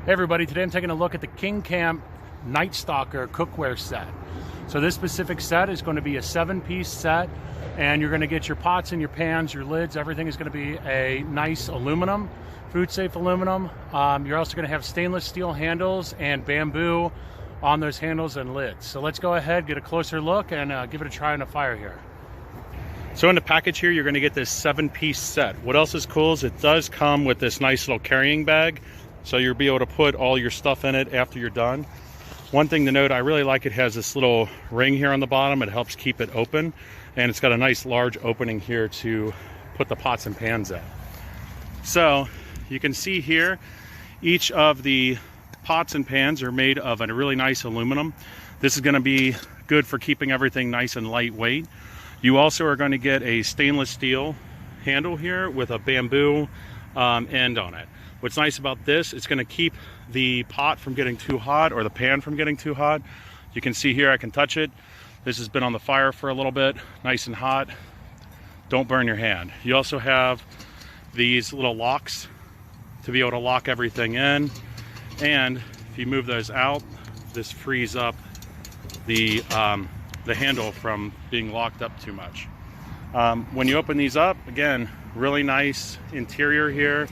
Hey everybody, today I'm taking a look at the KingCamp Night Stalker Cookware Set. So this specific set is going to be a 7-piece set, and you're going to get your pots and your pans, your lids, everything is going to be a nice aluminum, food safe aluminum. You're also going to have stainless steel handles and bamboo on those handles and lids. So let's go ahead, get a closer look, and give it a try on the fire here. So in the package here, you're going to get this 7-piece set. What else is cool is it does come with this nice little carrying bag. So you'll be able to put all your stuff in it after you're done. One thing to note, I really like it has this little ring here on the bottom. It helps keep it open. And it's got a nice large opening here to put the pots and pans in. So you can see here, each of the pots and pans are made of a really nice aluminum. This is going to be good for keeping everything nice and lightweight. You also are going to get a stainless steel handle here with a bamboo end on it. What's nice about this, it's going to keep the pot from getting too hot or the pan from getting too hot. You can see here I can touch it. This has been on the fire for a little bit, nice and hot. Don't burn your hand. You also have these little locks to be able to lock everything in. And if you move those out, this frees up the handle from being locked up too much. When you open these up, again, really nice interior here.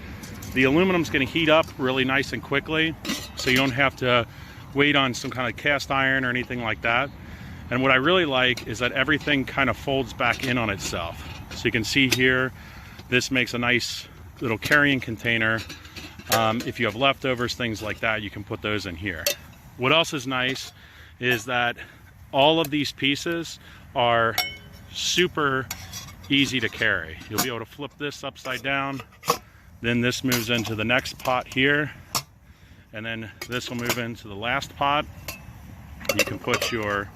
The aluminum's going to heat up really nice and quickly, so you don't have to wait on some kind of cast iron or anything like that. And what I really like is that everything kind of folds back in on itself. So you can see here, this makes a nice little carrying container. If you have leftovers, things like that, you can put those in here. What else is nice is that all of these pieces are super easy to carry. You'll be able to flip this upside down. Then this moves into the next pot here, and then this will move into the last pot. You can put your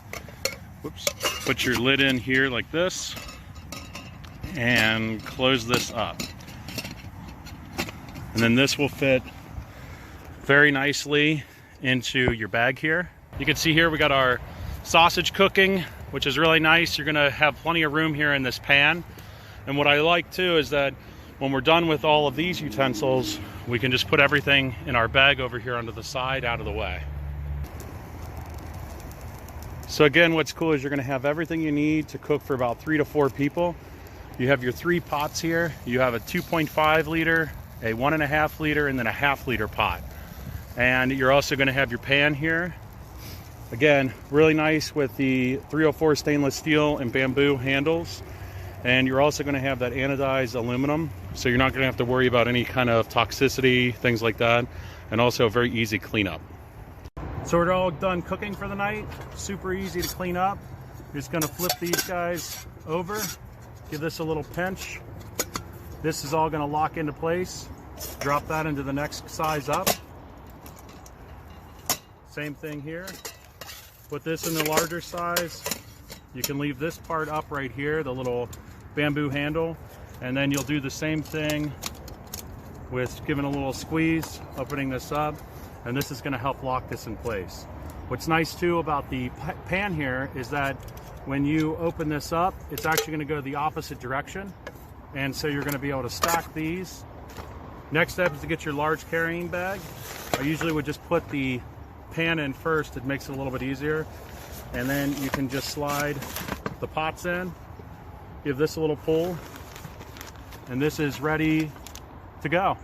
lid in here like this and close this up. And then this will fit very nicely into your bag here. You can see here we got our sausage cooking, which is really nice. You're gonna have plenty of room here in this pan. And what I like too is that when we're done with all of these utensils, we can just put everything in our bag over here onto the side, out of the way. So again, what's cool is you're gonna have everything you need to cook for about 3 to 4 people. You have your 3 pots here. You have a 2.5 liter, a 1.5 liter, and then a 1/2 liter pot. And you're also gonna have your pan here. Again, really nice with the 304 stainless steel and bamboo handles. And you're also going to have that anodized aluminum, so you're not going to have to worry about any kind of toxicity, things like that, and also a very easy cleanup. So we're all done cooking for the night. Super easy to clean up. You're just going to flip these guys over, give this a little pinch. This is all going to lock into place. Drop that into the next size up. Same thing here. Put this in the larger size. You can leave this part up right here, the little bamboo handle, and then you'll do the same thing with giving a little squeeze, opening this up, and this is going to help lock this in place. What's nice too about the pan here is that when you open this up, it's actually going to go the opposite direction, and so you're going to be able to stack these. Next step is to get your large carrying bag. I usually would just put the pan in first. It makes it a little bit easier, and then you can just slide the pots in, give this a little pull, and this is ready to go.